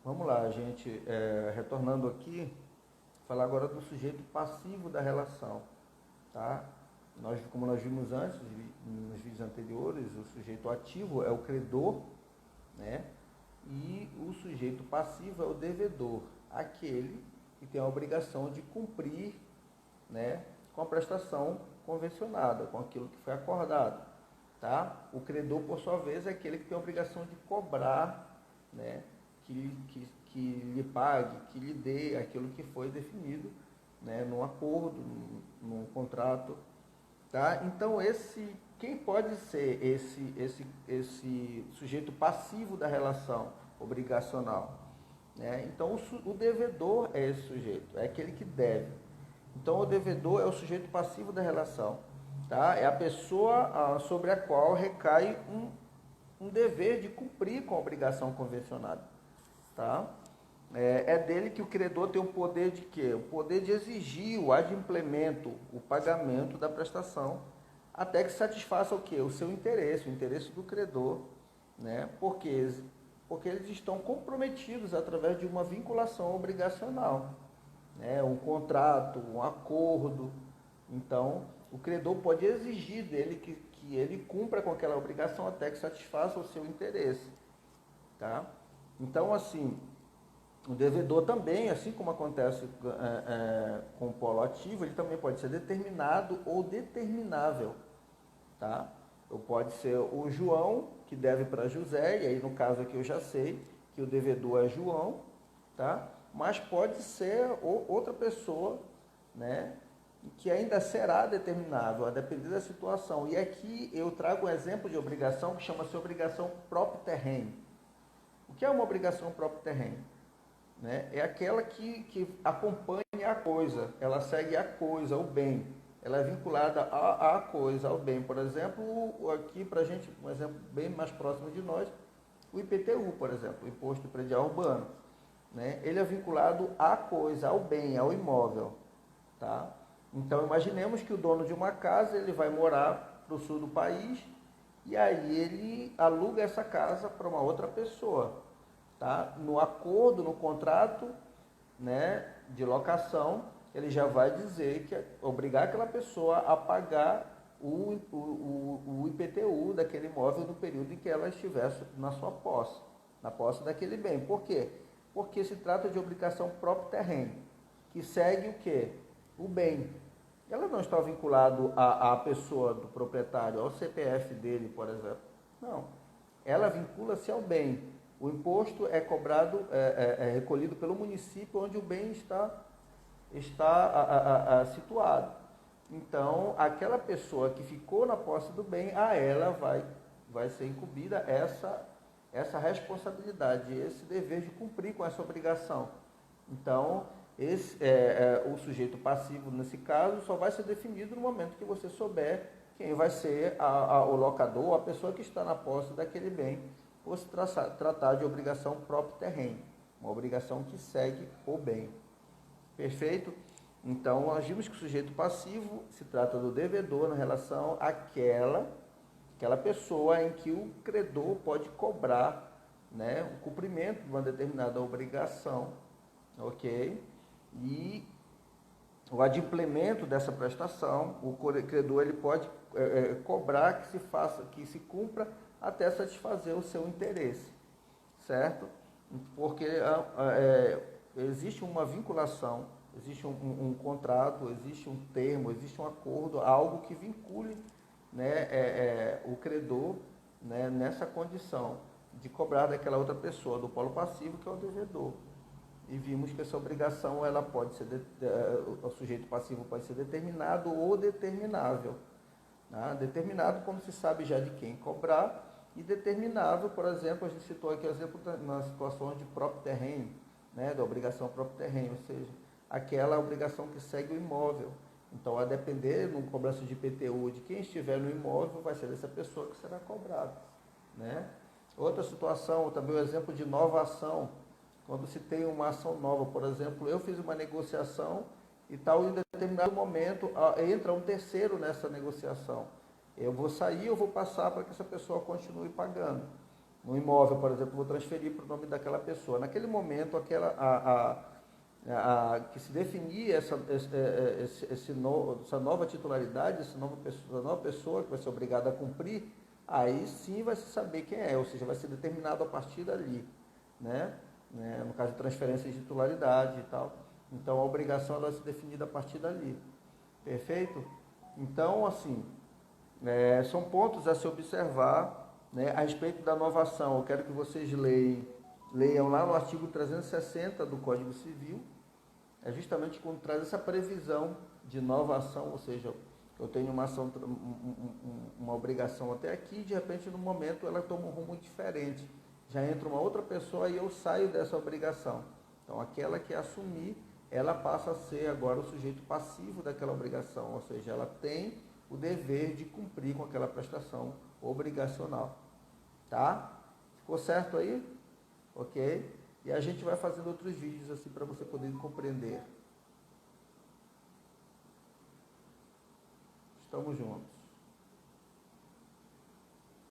Vamos lá, gente, retornando aqui, falar agora do sujeito passivo da relação, tá? Como nós vimos antes, nos vídeos anteriores, o sujeito ativo é o credor, né? E o sujeito passivo é o devedor, aquele que tem a obrigação de cumprir, né, com a prestação convencionada, com aquilo que foi acordado, tá? O credor, por sua vez, é aquele que tem a obrigação de cobrar, né, que lhe pague, que lhe dê aquilo que foi definido, né, num acordo, num contrato, tá? Então, quem pode ser esse sujeito passivo da relação obrigacional, né? Então, o devedor é esse sujeito, é aquele que deve. Então, o devedor é o sujeito passivo da relação, tá? É a pessoa sobre a qual recai um dever de cumprir com a obrigação convencionada, tá? É dele que o credor tem o poder de quê? O poder de exigir o adimplemento, o pagamento da prestação, até que satisfaça o quê? O seu interesse, o interesse do credor, né? Porque eles estão comprometidos através de uma vinculação obrigacional, né? Um contrato, um acordo. Então, o credor pode exigir dele que ele cumpra com aquela obrigação até que satisfaça o seu interesse, tá? Então, assim, o devedor também, assim como acontece com o polo ativo, ele também pode ser determinado ou determinável, tá? Ou pode ser o João, que deve para José, e aí no caso aqui eu já sei que o devedor é João, tá? Mas pode ser outra pessoa, né, que ainda será determinável, a depender da situação. E aqui eu trago um exemplo de obrigação que chama-se obrigação próprio terreno. O que é uma obrigação próprio terreno? Né? É aquela que acompanha a coisa, ela segue a coisa, o bem. Ela é vinculada à coisa, ao bem. Por exemplo, aqui para a gente, um exemplo bem mais próximo de nós, o IPTU, por exemplo, o Imposto Predial Urbano. Né? Ele é vinculado à coisa, ao bem, ao imóvel. Tá? Então, imaginemos que o dono de uma casa, ele vai morar para o sul do país, e aí ele aluga essa casa para uma outra pessoa. Tá? No acordo, no contrato, né, de locação, ele já vai dizer que obrigar aquela pessoa a pagar o IPTU daquele imóvel no período em que ela estivesse na sua posse, na posse daquele bem. Por quê? Porque se trata de obrigação próprio terreno, que segue o quê? O bem. Ela não está vinculada à pessoa do proprietário, ao CPF dele, por exemplo. Não. Ela vincula-se ao bem. O imposto é cobrado, é recolhido pelo município onde o bem está situado. Então, aquela pessoa que ficou na posse do bem, a ela vai ser incumbida essa responsabilidade, esse dever de cumprir com essa obrigação. Então, o sujeito passivo, nesse caso, só vai ser definido no momento que você souber quem vai ser o locador, a pessoa que está na posse daquele bem, ou se tratar de obrigação próprio terreno, uma obrigação que segue o bem. Perfeito? Então, nós vimos que o sujeito passivo se trata do devedor na relação àquela pessoa em que o credor pode cobrar, né, o cumprimento de uma determinada obrigação, ok? E o adimplemento dessa prestação, o credor ele pode cobrar que se cumpra até satisfazer o seu interesse, certo? Porque existe uma vinculação, existe um contrato, existe um termo, existe um acordo, algo que vincule, né, o credor, né, nessa condição de cobrar daquela outra pessoa, do polo passivo, que é o devedor. E vimos que essa obrigação, ela pode ser, o sujeito passivo pode ser determinado ou determinável. Tá? Determinado quando se sabe já de quem cobrar, e determinável, por exemplo, a gente citou aqui o exemplo na situação de próprio terreno, né, da obrigação próprio terreno, ou seja, aquela obrigação que segue o imóvel. Então, a depender no cobrança de IPTU de quem estiver no imóvel, vai ser dessa pessoa que será cobrado. Né? Outra situação, também o exemplo de nova ação, quando se tem uma ação nova, por exemplo, eu fiz uma negociação e tal, em determinado momento entra um terceiro nessa negociação. Eu vou sair, eu vou passar para que essa pessoa continue pagando. No imóvel, por exemplo, eu vou transferir para o nome daquela pessoa. Naquele momento, que se definir essa nova titularidade, essa nova pessoa que vai ser obrigada a cumprir, aí sim vai se saber quem é, ou seja, vai ser determinado a partir dali, né? No caso de transferência de titularidade e tal. Então, a obrigação ela vai ser definida a partir dali. Perfeito? Então, assim, são pontos a se observar, né, a respeito da novação. Eu quero que vocês leiam lá no artigo 360 do Código Civil, é justamente quando traz essa previsão de novação, ou seja, eu tenho uma ação, uma obrigação até aqui, de repente no momento ela toma um rumo diferente, já entra uma outra pessoa e eu saio dessa obrigação. Então aquela que assumir, ela passa a ser agora o sujeito passivo daquela obrigação, ou seja, ela tem o dever de cumprir com aquela prestação obrigacional. Tá? Ficou certo aí? Ok? E a gente vai fazendo outros vídeos assim para você poder compreender. Estamos juntos.